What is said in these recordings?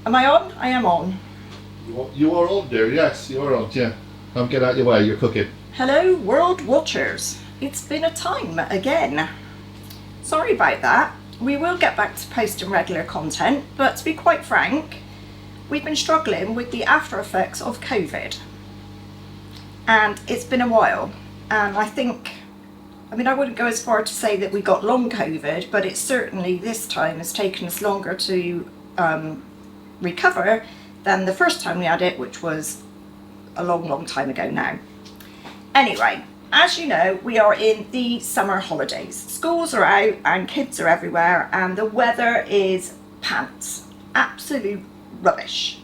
Am I on? I am on. You are on, dear. Yes, you are on. Yeah. Come get out of your way. You're cooking. Hello, world watchers. It's been a time again. Sorry about that. We will get back to posting regular content, but to be quite frank, we've been struggling with the after effects of COVID. And it's been a while. And I wouldn't go as far to say that we got long COVID, but it certainly this time has taken us longer to recover than the first time we had it, which was a long time ago now. Anyway, as you know, we are in the summer holidays. Schools are out and kids are everywhere and the weather is pants. Absolute rubbish.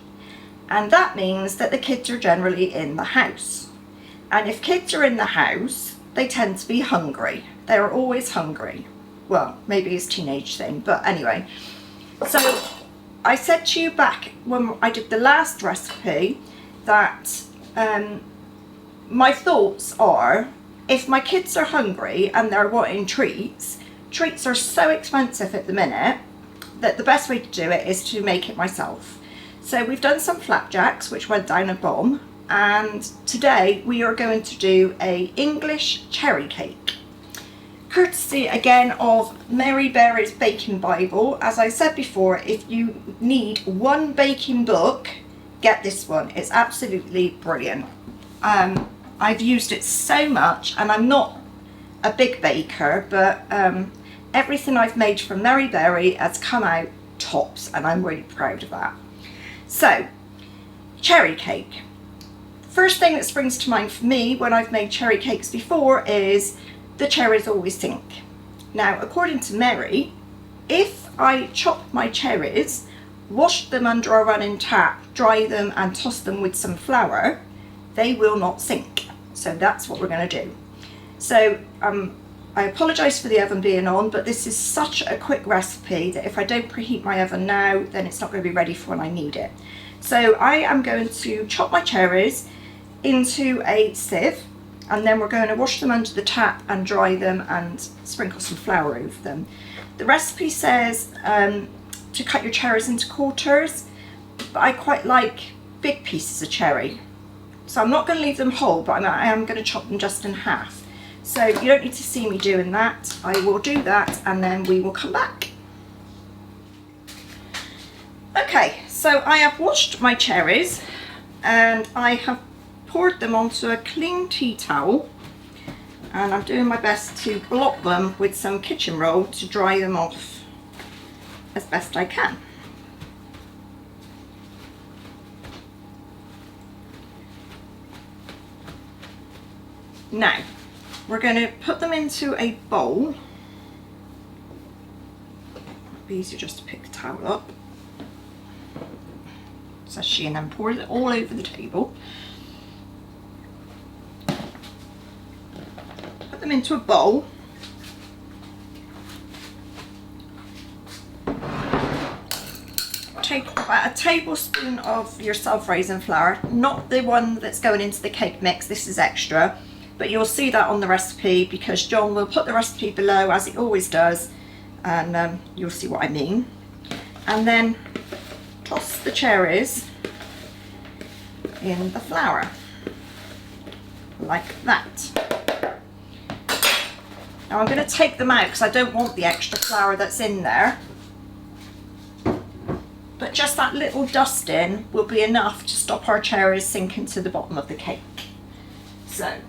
And that means that the kids are generally in the house. And if kids are in the house, they tend to be hungry. They're always hungry. Well, maybe it's a teenage thing, but anyway. So I said to you back when I did the last recipe that my thoughts are, if my kids are hungry and they're wanting treats are so expensive at the minute that the best way to do it is to make it myself. So we've done some flapjacks, which went down a bomb. And today we are going to do a English cherry cake, courtesy again of Mary Berry's Baking Bible. As I said before, if you need one baking book, get this one. It's absolutely brilliant. I've used it so much, and I'm not a big baker, but everything I've made from Mary Berry has come out tops, and I'm really proud of that. So, cherry cake. First thing that springs to mind for me when I've made cherry cakes before is the cherries always sink. Now, according to Mary, if I chop my cherries, wash them under a running tap, dry them and toss them with some flour, they will not sink. So that's what we're going to do. So I apologise for the oven being on, but this is such a quick recipe that if I don't preheat my oven now, then it's not going to be ready for when I need it. So I am going to chop my cherries into a sieve, and then we're going to wash them under the tap and dry them and sprinkle some flour over them. The recipe says to cut your cherries into quarters, but I quite like big pieces of cherry. So I'm not going to leave them whole, but I am going to chop them just in half. So you don't need to see me doing that. I will do that and then we will come back. Okay, so I have washed my cherries and I have poured them onto a clean tea towel, and I'm doing my best to blot them with some kitchen roll to dry them off as best I can. Now we're going to put them into a bowl. It'd be easier just to pick the towel up, says she, and then pour it all over the table. Them into a bowl. Take about a tablespoon of your self-raising flour, not the one that's going into the cake mix, this is extra, but you'll see that on the recipe because John will put the recipe below as he always does, and you'll see what I mean. And then toss the cherries in the flour like that. Now I'm going to take them out because I don't want the extra flour that's in there. But just that little dusting will be enough to stop our cherries sinking to the bottom of the cake. So,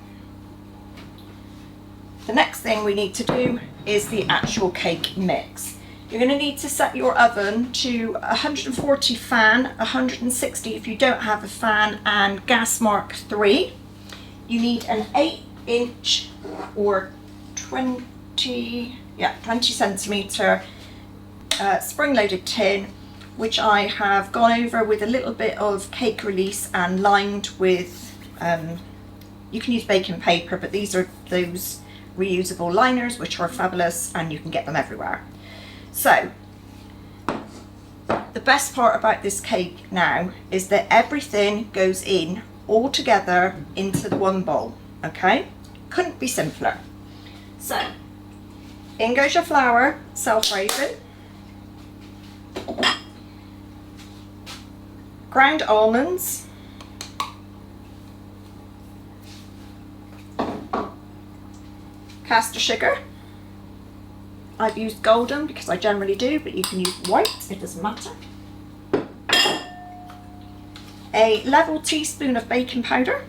the next thing we need to do is the actual cake mix. You're going to need to set your oven to 140 fan, 160 if you don't have a fan, and gas mark 3. You need an 8-inch or 20 centimetre spring-loaded tin, which I have gone over with a little bit of cake release and lined with, you can use baking paper, but these are those reusable liners which are fabulous and you can get them everywhere. So, the best part about this cake now is that everything goes in all together into the one bowl, okay? Couldn't be simpler. So, in goes your flour, self-raising. ground almonds, caster sugar. I've used golden because I generally do, but you can use white, it doesn't matter. A level teaspoon of baking powder.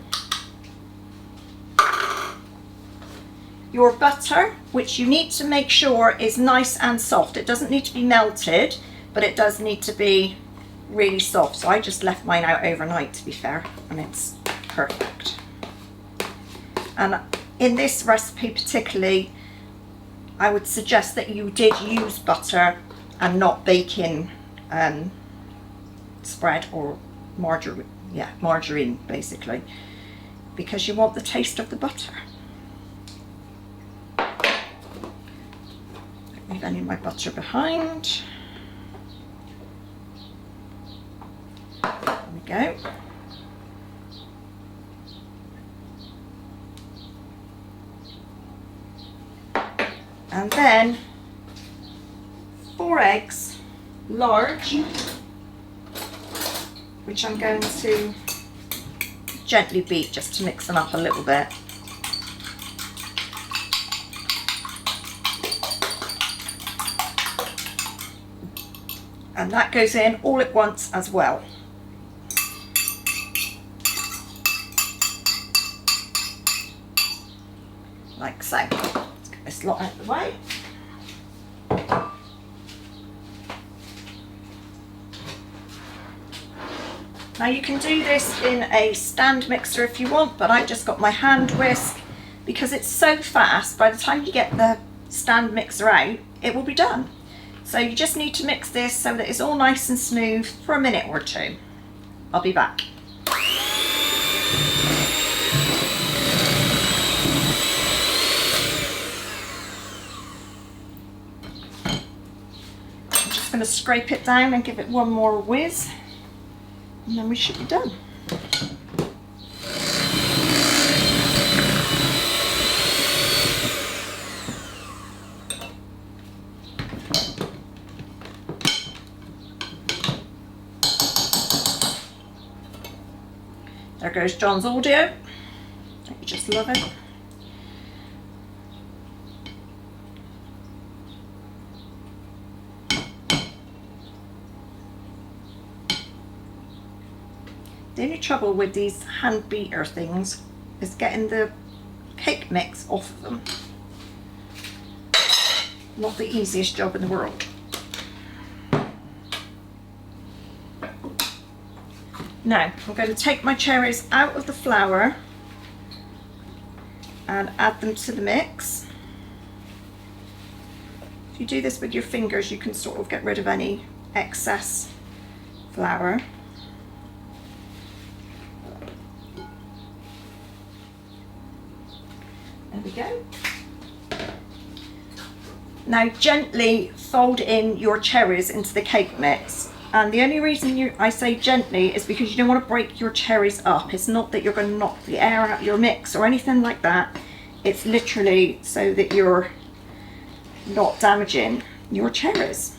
Your butter, which you need to make sure is nice and soft. It doesn't need to be melted, but it does need to be really soft. So I just left mine out overnight, to be fair, and it's perfect. And in this recipe particularly, I would suggest that you did use butter and not baking spread or margarine. Yeah, margarine basically, because you want the taste of the butter. Don't leave any of my butter behind. There we go. And then 4 eggs, large, which I'm going to gently beat just to mix them up a little bit. And that goes in all at once as well. Like so. Let's get this lot out of the way. Now you can do this in a stand mixer if you want, but I've just got my hand whisk because it's so fast. By the time you get the stand mixer out, it will be done. So you just need to mix this so that it's all nice and smooth for a minute or two. I'll be back. I'm just going to scrape it down and give it one more whiz, and then we should be done. There goes John's audio. Don't you just love it? The only trouble with these hand beater things is getting the cake mix off of them. Not the easiest job in the world. Now I'm going to take my cherries out of the flour and add them to the mix. If you do this with your fingers, you can sort of get rid of any excess flour. There we go. Now gently fold in your cherries into the cake mix. And the only reason I say gently is because you don't want to break your cherries up. It's not that you're going to knock the air out of your mix or anything like that. It's literally so that you're not damaging your cherries.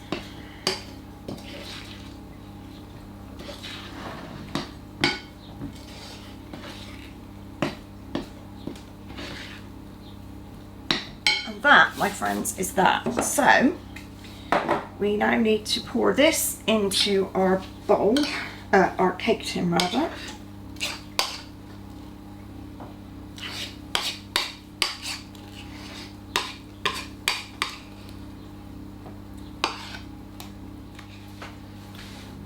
And that, my friends, is that. So we now need to pour this into our bowl, our cake tin rather.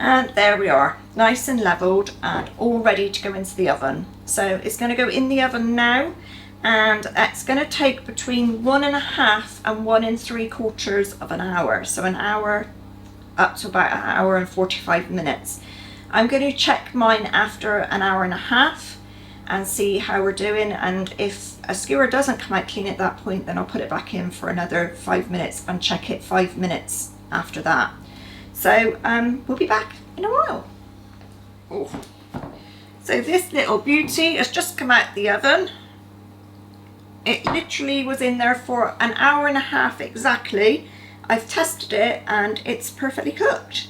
And there we are, nice and levelled and all ready to go into the oven. So it's going to go in the oven now, and it's going to take between 1.5 and 1 3/4 of an hour. So an hour up to about 1 hour and 45 minutes. I'm going to check mine after 1.5 hours and see how we're doing, and if a skewer doesn't come out clean at that point, then I'll put it back in for another 5 minutes and check it 5 minutes after that. So we'll be back in a while. Oh. So this little beauty has just come out the oven. It literally was in there for 1.5 hours exactly. I've tested it and it's perfectly cooked.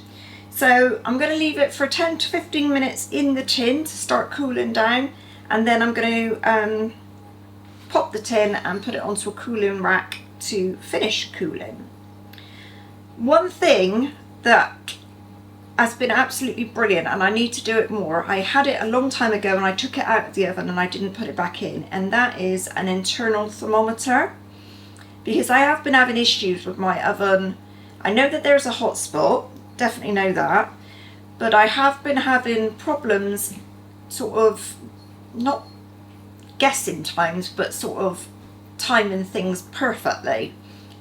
So I'm going to leave it for 10 to 15 minutes in the tin to start cooling down, and then I'm going to pop the tin and put it onto a cooling rack to finish cooling. One thing that has been absolutely brilliant, and I need to do it more, I had it a long time ago and I took it out of the oven and I didn't put it back in, and that is an internal thermometer, because I have been having issues with my oven. I know that there's a hot spot, definitely know that, but I have been having problems sort of not guessing times, but sort of timing things perfectly.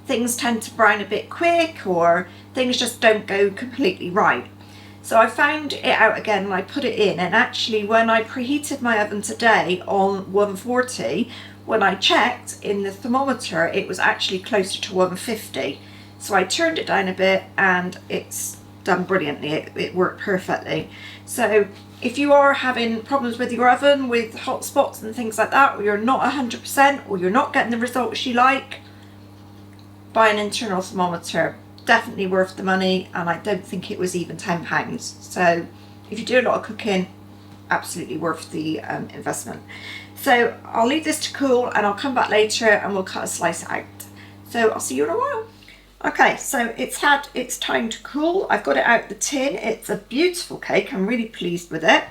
Things tend to brown a bit quick, or things just don't go completely right. So I found it out again and I put it in, and actually when I preheated my oven today on 140, when I checked in the thermometer it was actually closer to 150. So I turned it down a bit and it's done brilliantly. It worked perfectly. So if you are having problems with your oven, with hot spots and things like that, or you're not 100%, or you're not getting the results you like, buy an internal thermometer. Definitely worth the money, and I don't think it was even £10. So if you do a lot of cooking, absolutely worth the investment. So I'll leave this to cool and I'll come back later and we'll cut a slice out. So I'll see you in a while. Okay, so it's had its time to cool. I've got it out the tin. It's a beautiful cake. I'm really pleased with it.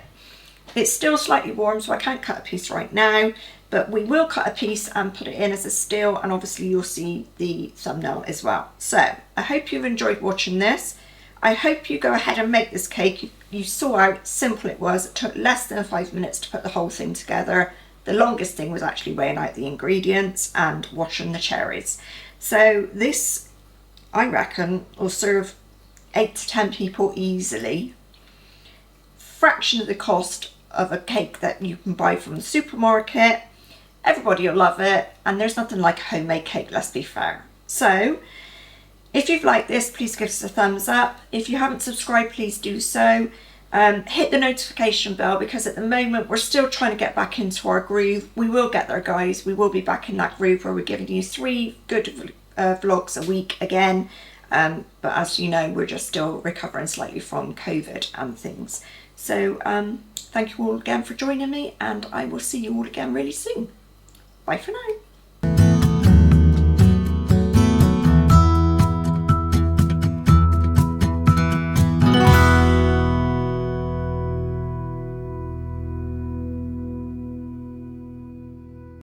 It's still slightly warm, so I can't cut a piece right now, but we will cut a piece and put it in as a still, and obviously you'll see the thumbnail as well. So I hope you've enjoyed watching this. I hope you go ahead and make this cake. You saw how simple it was. It took less than 5 minutes to put the whole thing together. The longest thing was actually weighing out the ingredients and washing the cherries. So this, I reckon, will serve 8 to 10 people easily. Fraction of the cost of a cake that you can buy from the supermarket. Everybody will love it, and there's nothing like a homemade cake, let's be fair. So if you've liked this, please give us a thumbs up. If you haven't subscribed, please do so. Hit the notification bell, because at the moment we're still trying to get back into our groove. We will get there, guys. We will be back in that groove where we're giving you 3 good vlogs a week again. But as you know, we're just still recovering slightly from COVID and things. So thank you all again for joining me, and I will see you all again really soon. Bye for now.